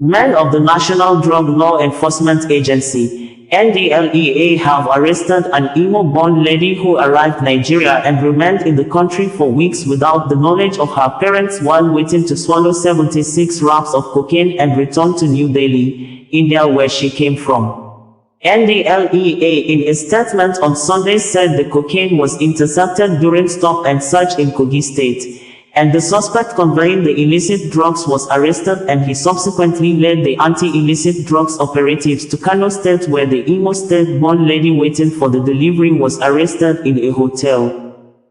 Men of the National Drug Law Enforcement Agency, NDLEA, have arrested an Imo-born lady who arrived Nigeria and remained in the country for weeks without the knowledge of her parents while waiting to swallow 76 wraps of cocaine and return to New Delhi, India, where she came from. NDLEA in a statement on Sunday said the cocaine was intercepted during stop and search in Kogi State, and the suspect conveying the illicit drugs was arrested, and he subsequently led the anti-illicit drugs operatives to Kano State, where the Imo State-born lady waiting for the delivery was arrested in a hotel.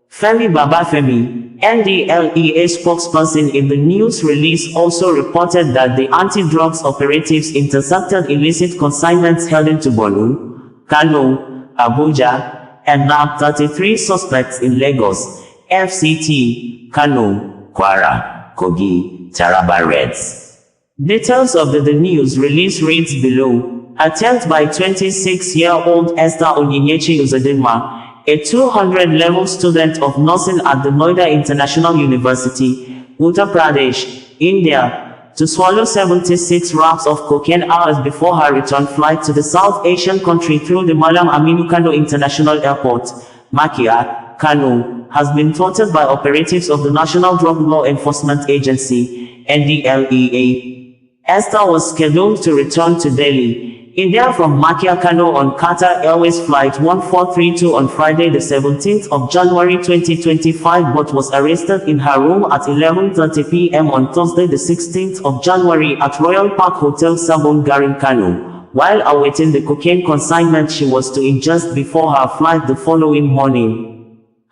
Femi Babafemi, NDLEA spokesperson, in the news release also reported that the anti-drugs operatives intercepted illicit consignments heading to Borno, Kano, Abuja, and nabbed 33 suspects in Lagos, FCT, Kano, Kwara, Kogi, Taraba Reds. Details of the news release reads below. Attempt by 26-year-old Esther Onyinyechi Uzodinma, a 200-level student of nursing at the Noida International University, Uttar Pradesh, India, to swallow 76 wraps of cocaine hours before her return flight to the South Asian country through the Malam Aminu Kano International Airport, Makia, Kano, has been thwarted by operatives of the National Drug Law Enforcement Agency, NDLEA. Esther was scheduled to return to Delhi, India from Makia, Kano on Qatar Airways Flight 1432 on Friday the 17th of January 2025, but was arrested in her room at 11:30 p.m. on Thursday the 16th of January at Royal Park Hotel Sabon Garin, Kano, while awaiting the cocaine consignment she was to ingest before her flight the following morning.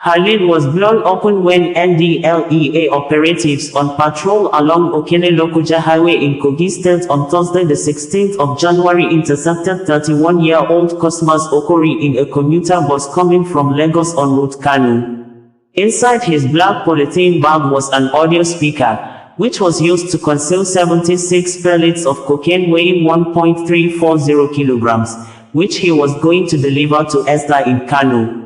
Her lid was blown open when NDLEA operatives on patrol along Okene-Lokoja Highway in Kogi State on Thursday the 16th of January intercepted 31-year-old Cosmas Okori in a commuter bus coming from Lagos en route Kano. Inside his black polythene bag was an audio speaker, which was used to conceal 76 pellets of cocaine weighing 1.340 kilograms, which he was going to deliver to Esther in Kano.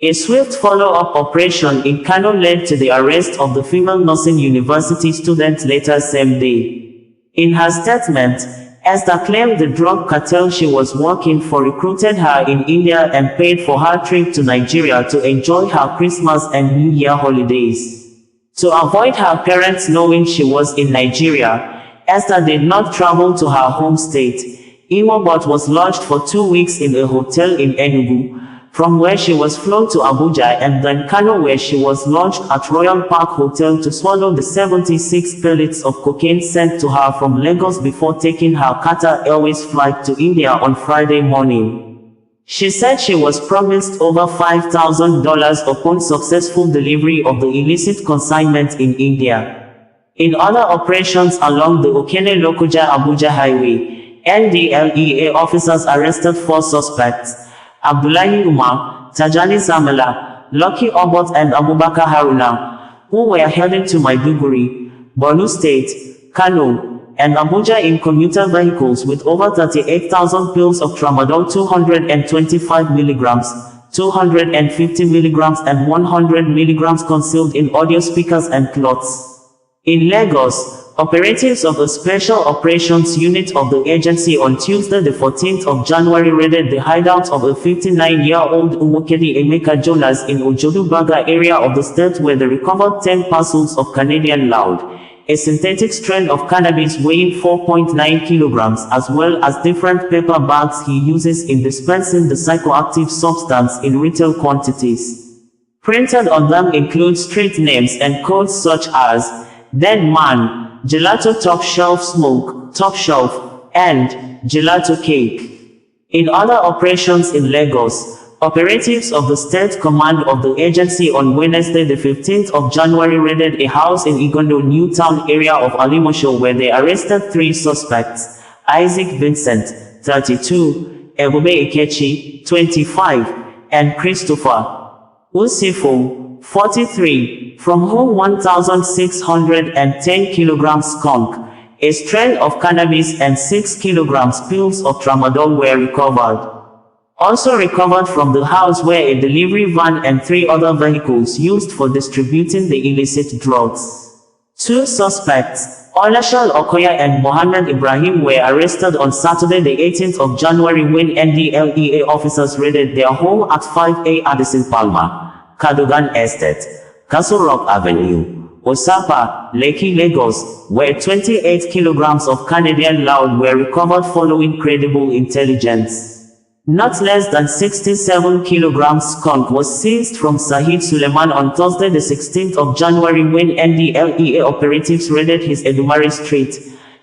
A swift follow-up operation in Kano led to the arrest of the female nursing university student later same day. In her statement, Esther claimed the drug cartel she was working for recruited her in India and paid for her trip to Nigeria to enjoy her Christmas and New Year holidays. To avoid her parents knowing she was in Nigeria, Esther did not travel to her home state, Imo, but was lodged for 2 weeks in a hotel in Enugu, from where she was flown to Abuja and then Kano, where she was lodged at Royal Park Hotel to swallow the 76 pellets of cocaine sent to her from Lagos before taking her Qatar Airways flight to India on Friday morning. She said she was promised over $5,000 upon successful delivery of the illicit consignment in India. In other operations along the Okene-Lokoja-Abuja Highway, NDLEA officers arrested 4 suspects: Abdullahi Umar, Tajani Samala, Lucky Obot and Abubakar Haruna, who were heading to Maiduguri, Borno State, Kano, and Abuja in commuter vehicles with over 38,000 pills of tramadol 225 milligrams, 250 milligrams and 100 milligrams concealed in audio speakers and cloths. In Lagos, operatives of a Special Operations Unit of the agency on Tuesday the 14th of January raided the hideout of a 59-year-old Umokedi Emeka Jonas in Ojodu Baga area of the state, where they recovered 10 parcels of Canadian Loud, a synthetic strain of cannabis weighing 4.9 kilograms, as well as different paper bags he uses in dispensing the psychoactive substance in retail quantities. Printed on them include street names and codes such as Dead Man, Gelato Top Shelf Smoke, Top Shelf, and Gelato Cake. In other operations in Lagos, operatives of the State Command of the agency on Wednesday the 15th of January raided a house in Igondo New Town area of Alimosho, where they arrested 3 suspects: Isaac Vincent, 32, Ebube Ikechi, 25, and Christopher Usifo, 43, from whom 1,610 kilograms skunk, a strain of cannabis, and 6 kilograms pills of tramadol were recovered. Also recovered from the house were a delivery van and 3 other vehicles used for distributing the illicit drugs. Two suspects, Olashal Okoya and Mohammed Ibrahim, were arrested on Saturday the 18th of January when NDLEA officers raided their home at 5A Addison Palma, Cadogan Estate, Castle Rock Avenue, Osapa, Lekki, Lagos, where 28 kilograms of Canadian loud were recovered following credible intelligence. Not less than 67 kilograms skunk was seized from Sahid Suleiman on Thursday the 16th of January when NDLEA operatives raided his Edumare Street,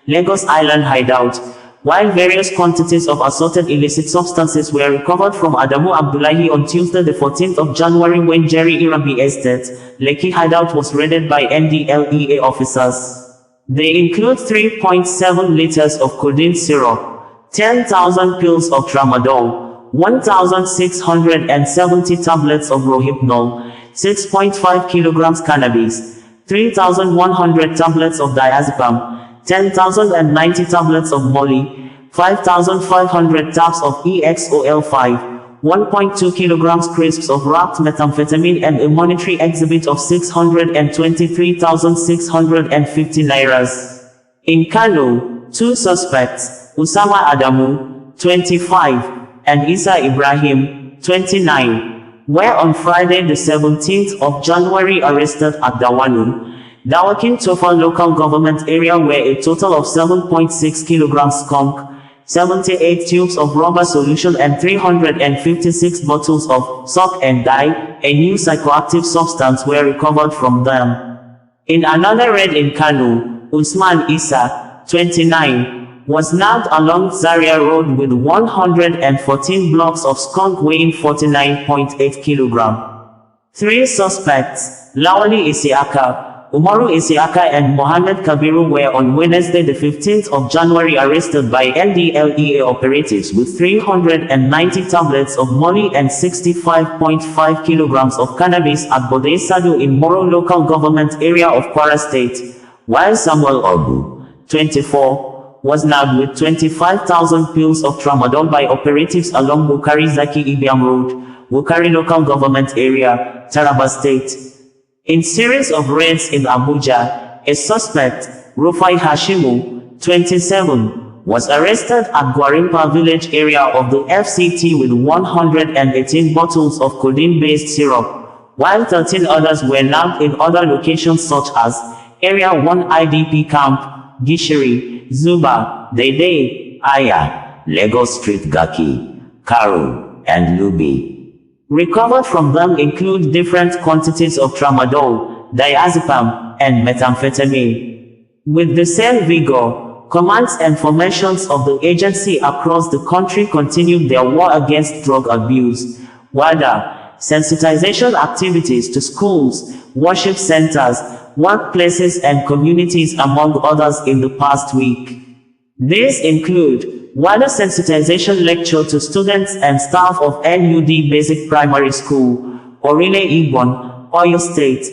Lagos Island hideout, while various quantities of assorted illicit substances were recovered from Adamu Abdullahi on Tuesday the 14th of January when Jerry Irabi Estate, Lekki hideout was raided by NDLEA officers. They include 3.7 liters of codeine syrup, 10,000 pills of tramadol, 1,670 tablets of rohypnol, 6.5 kilograms cannabis, 3,100 tablets of diazepam, 10,090 tablets of molly, 5,500 tabs of EXOL5, 1.2 kilograms crisps of wrapped methamphetamine and a monetary exhibit of 623,650 nairas. In Kano, two suspects, Usama Adamu, 25, and Isa Ibrahim, 29, were on Friday the 17th of January arrested at Dawanu, Dawakin Tofa local government area where a total of 7.6 kilograms skunk, 78 tubes of rubber solution and 356 bottles of soap and dye, a new psychoactive substance, were recovered from them. In another raid in Kano, Usman Isa, 29, was nabbed along Zaria Road with 114 blocks of skunk weighing 49.8 kilograms. Three suspects, Lawali Isiaka, Umaru Isiaka and Mohammed Kabiru, were on Wednesday the 15th of January arrested by NDLEA operatives with 390 tablets of molly and 65.5 kilograms of cannabis at Bodai Sadu in Moro local government area of Kwara State, while Samuel Ogu, 24, was nabbed with 25,000 pills of tramadol by operatives along Bukari Zaki Ibiam Road, Bukari local government area, Taraba State. In series of raids in Abuja, a suspect, Rufai Hashimu, 27, was arrested at Gwarimpa village area of the FCT with 118 bottles of codeine-based syrup, while 13 others were nabbed in other locations such as Area 1 IDP Camp, Gishiri, Zuba, Dede, Aya, Lagos Street Gaki, Karu, and Lubi. Recovered from them include different quantities of tramadol, diazepam, and methamphetamine. With the same vigor, commands and formations of the agency across the country continued their war against drug abuse, WADA, sensitization activities to schools, worship centers, workplaces and communities among others in the past week. These include WADA sensitization lecture to students and staff of NUD Basic Primary School, Orile Igbon, Oyo State,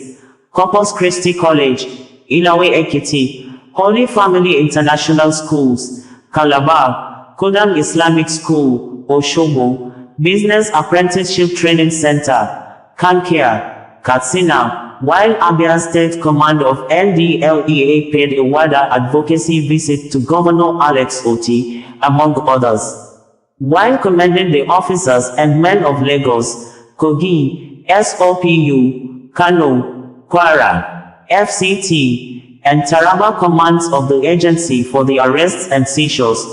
Corpus Christi College, Ilawe Ekiti, Holy Family International Schools, Calabar, Kodam Islamic School, Oshobo, Business Apprenticeship Training Center, Kankia, Katsina, while Abia State Command of NDLEA paid a WADA advocacy visit to Governor Alex Oti, among others. While commending the officers and men of Lagos, Kogi, SOPU, Kano, Kwara, FCT, and Taraba commands of the agency for the arrests and seizures,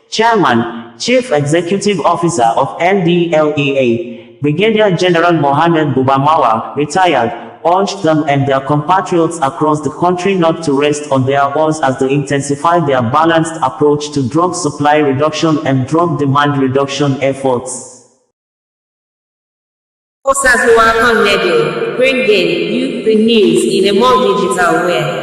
Chairman, Chief Executive Officer of NDLEA, Brigadier General Mohammed Bubamawa, retired, urged them and their compatriots across the country not to rest on their oars as they intensify their balanced approach to drug supply reduction and drug demand reduction efforts. Bringing you the news in a more digital way.